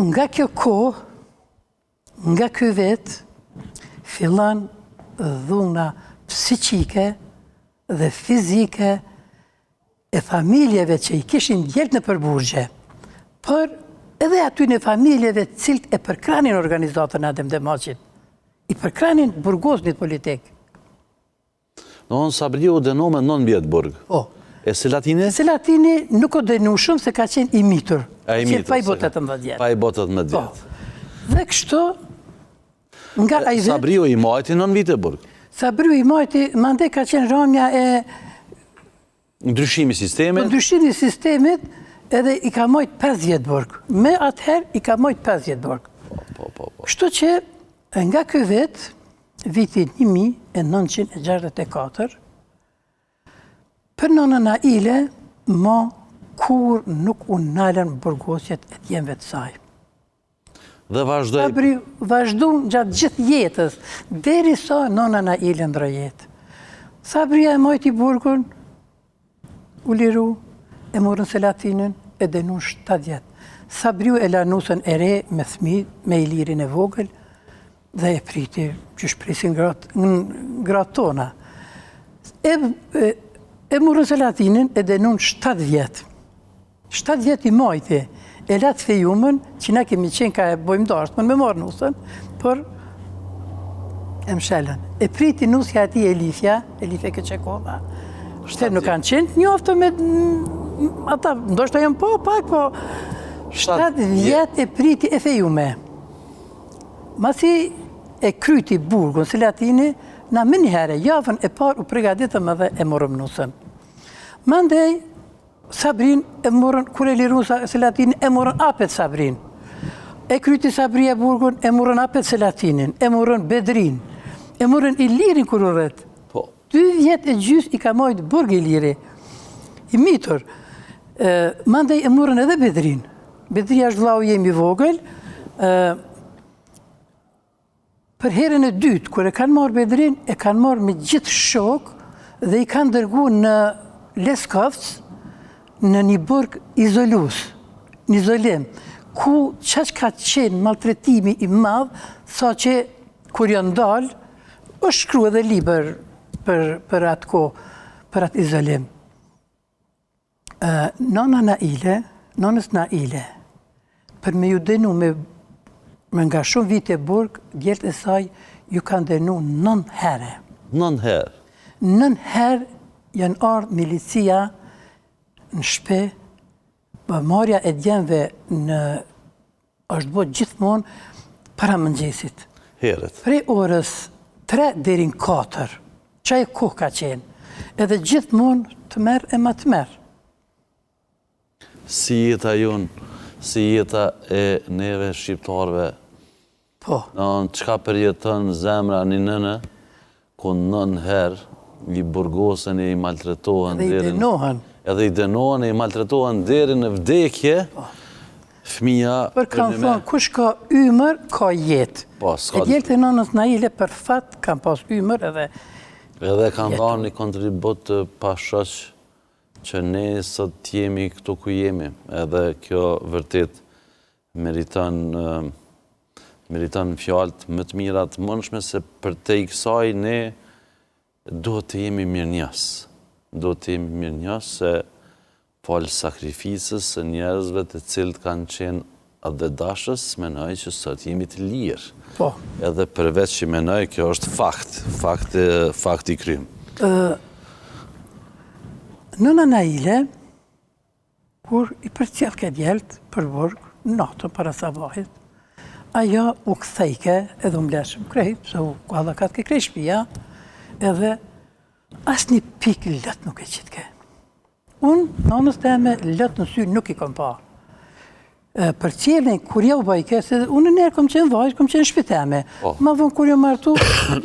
Nga kjo kohë, nga ky vetë, fillan dhuna psiqike dhe fizike e familjeve që i kishin djelt në përburgje, për edhe aty në familjeve cilët e përkranin organizatën Adem Demaçit, i përkranin burgoznit politik. Në Sabriu dëno me 9 vjetë burg. Po. E Selatini? Selatini nuk o dënu shumë se ka qenë i mitur. A i mitur. Pa i botet 18 vjetë. Pa i botet 18 vjetë. Dhe kështu, nga a i vetë... Sabriu i majti 9 vite burg? Sabriu i majti, mande ka qenë ramja e... Ndryshimi sistemit? Ndryshimi sistemit, edhe i ka majtë 5 vjetë burg. Me atëherë i ka majtë 5 vjetë burg. Kështu që, nga kë vetë, viti 1964, për nënën Aile, ma kur nuk unë nalën burgosjet e djemve të saj. Dhe vazhdoj... Sabriu vazhdu gjatë gjithë jetës, deri sa nënën Aile ndroj jetë. Sabria e majti burgun, u liru, e morën Selatinin, e denun 7 vjetë. Sabriu e la nusën e re me thmi, me Ilirin e vogël, dhe e priti që shpresin gratë tona. E morën Selatinin, e denun 7 vjetë. 7 vjetë i majti, e latë fejumën, që na kemi qenë ka e bojmë dashtën me marë nusën, për e mshelën. E priti nusja ati Elifja Këqekova. Shte nuk kanë qenë njoftë me... Ata, ndoshta jam pak, po... 7 vjetë e priti e fejume. Masi e kryti burgun Selatini, na më njëherë, javën e parë u pregaditëm edhe e morëm nusën. Mandej, Sabrin e morën, kur e lirun Selatinin, e morën apet Sabrin. E kryti Sabria burgun, e morën apet Selatinin, e morën Bedrin, e morën Ilirin kur u rrët. 2 vjetë e gjys i ka majtë burg Iliri, i mitur. Mandej e morën edhe Bedrin. Bedri është vllau jemi vogël, për herën e dytë, kër e kanë marrë Bedrin, e kanë marrë me gjithë shok dhe i kanë dërgu në Leskovc, në një burg izolus, një izolim, ku qaq ka qenë maltretimi i madhë, sa që kur janë dalë, është shkru edhe liber për atë ko, për atë izolim. Nonës Naile, për me ju denu me nga shumë vite burg, djelët e saj ju kanë denu 9 herë. 9 herë? 9 herë janë ardhë milicia në shpe, marrja e djemve është bërë gjithmonë para mëngjesit. Herët? Prej orës 3 deri në 4, qaj kohë ka qenë, edhe gjithmonë të merë e ma të merë. Si jeta jonë, si jeta e neve shqiptarve, qka përjetën zemra një nënë, ku 9 herë i burgosën e i maltretohen. Edhe i denohen. Edhe i denohen e i maltretohen deri në vdekje, fëmija... Për kanë thonë, kush ka ymër, ka jetë. E djelët e nënës Naile për fat kanë pas ymër edhe... Edhe kanë dhanë një kontribut të pashoq që ne sot jemi këtu ku jemi. Edhe kjo vërtet meriton fjallët më të mirat mëndshme, se për te i kësaj ne duhet të jemi mirë njës. Duhet të jemi mirë njës se falë sakrificës e njerëzve të cilët kanë qenë edhe dashës, menoj që sot jemi të lirë. Edhe përveç që menoj, kjo është fakt i krym. Nëna Naile, kur i përcjell ke djelët për burg, natën para sabahit, ajo u këthejke edhe u mleshëm krejt, se u kualla ka të ke krej shpia, edhe asë një pikë lëtë nuk e qitke. Unë, nënës të eme, lëtë në sy nuk i kom pa. Për qelin, kur ja u bajke, se unë nërë kom qenë vajzë, kom qenë shpiteme. Ma vonë kur jo martu,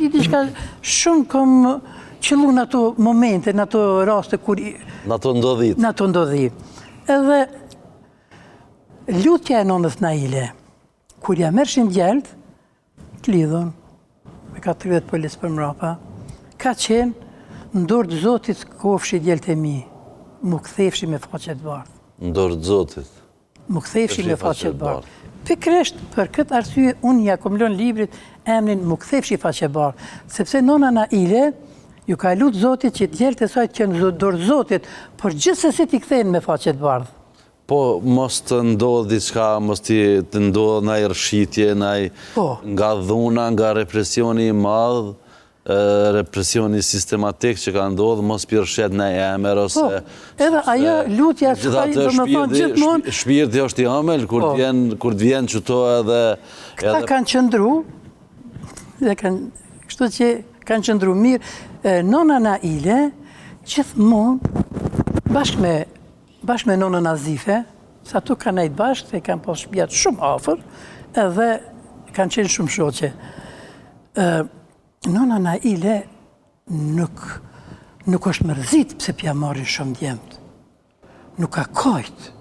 i diçka shumë kom qëllu në ato momente, në ato raste kur... Në ato ndodhit. Në ato ndodhit. Edhe lutja e nënës Naile, kur ja mërshin djelët, të lidhën, me ka 30 polis për mrapa, ka qenë ndorë të Zotit kofshi djelët e mi, mu këthefshi me faqet bardhë. Ndorë të Zotit? Mu këthefshi me faqet bardhë. Pikërisht për këtë arsye unë ja kom lënë librit emrin Mu kthefshi faqe bardh, sepse nona Naile ju ka lutë Zotit që djelët e saj të qenë dorë Zotit, por gjithsesi t'i kthejnë me faqe të bardhë. Po, mos të ndodhë diçka, mos të ndodhë naj rëshitje, nga dhuna, nga represioni i madhë, represioni sistematik që ka ndodhë, mos përrshet në emër, ose... Po, edhe ajo lutja që ka do më thonë gjithmonë... Shpirti është i ëmël, kur të vjen qëto edhe... Këta kanë qëndru, kështu që kanë qëndru mirë, nona Naile, gjithmonë, bashkë me nonën Nazife, sa tu kanë nejtë bashkë, se kanë pas shpijat shumë afër, edhe kanë qenë shumë shoqe. Nona Naile nuk është mërzit pëse pja marrin shumë djemët. Nuk ka kajtë.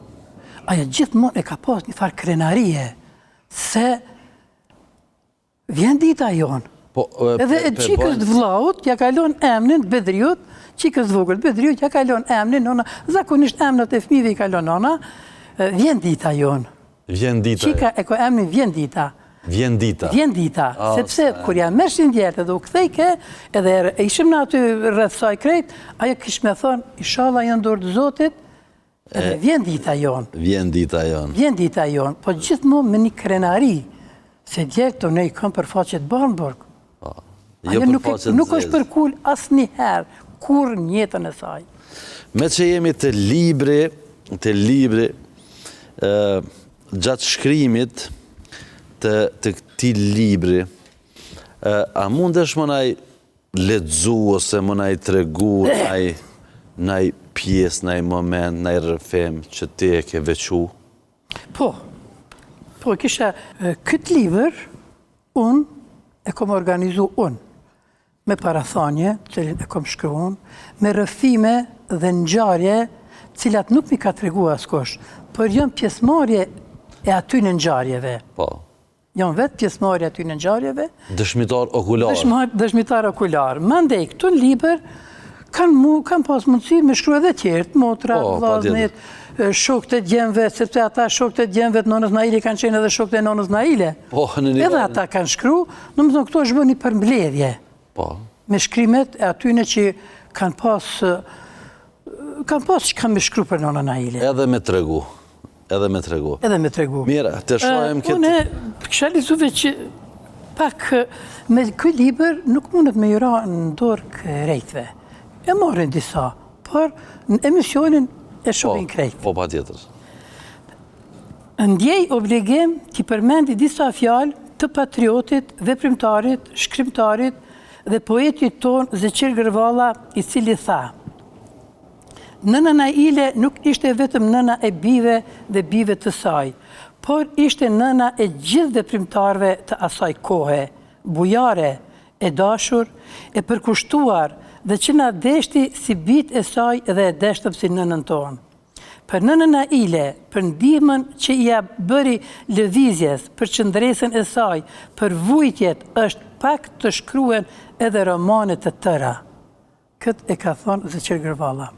Aja gjithmonë e ka pas një farë krenarie, se vjen dita jonë. Edhe e qikës të vlaut, ja kalon emnin të Bedriut, qikës të vogël të Bedriut, ja kalon emnin, nona, zakonisht emnat e fëmijëve i kalon nona, vjen dita jonë. Vjen dita. Qika e ko emnin vjen dita. Vjen dita. Vjen dita, sepse kur jam mërshin djertë edhe u kthejke, edhe ishim në aty rreth saj krejt, ajo kish me thonë, inshallah janë dorë të Zotit, edhe vjen dita jonë. Vjen dita jonë. Vjen dita jonë, po gjithmonë me një krenari, se djertë të ne i kam për faqet Barnburg. Ajo nuk është përkull asë një herë, kur njetën e saj. Me që jemi të libri, gjatë shkrimit të këti libri, a mundesh më naj ledzu ose më naj tregu naj pjesë, naj moment, naj rrëfem që ti e ke vequ? Po, kisha këtë libër, unë e kom organizu unë, me parathanje, cilin e kom shkruun, me rrëfime dhe ngjarje, cilat nuk mi ka tregu askush, por janë pjesëmarrje e aty në ngjarjeve. Po. Janë vetë pjesëmarrje aty në ngjarjeve. Dëshmitar okular. Dëshmitar okular. Mandej, këtu në libër, kanë pas mundësi me shkru edhe tjertë, motra, vllaznit, shokët e djemve, sepse ata shokët e djemve të nonës Naile kanë qenë edhe shokët e nonës Naile. Edhe ata kanë shkru, në më thonë këto është bërë një përmbledhje. Me shkrimet e atyne që kanë pas që kanë me shkru për nona Naile. Edhe me tregu. Mira, të shohem këtë... Une kësha lizuve që pak me këj liber nuk mundet me jura në dorë krejtve. E marrin disa, por në emisionin e shohin krejt. Po, pa tjetër. Ndjej obligim t'i përmendi disa fjalë të patriotit, veprimtarit, shkrimtarit dhe poetit ton Zeqir Gërvalla, i cili tha: Nëna Naile nuk ishte vetëm nëna e bive dhe bive të saj, por ishte nëna e gjithë veprimtarve të asaj kohe, bujare, e dashur, e përkushtuar dhe që na deshti si bit e saj dhe e deshtëm si nënën tonë. Për nënën Naile, për ndihmën që i ja bëri lëvizjes, për qëndresën e saj, për vujtjet, është pak të shkruen edhe romanet të tëra. Këtë e ka thonë Zeqir Gërvalla.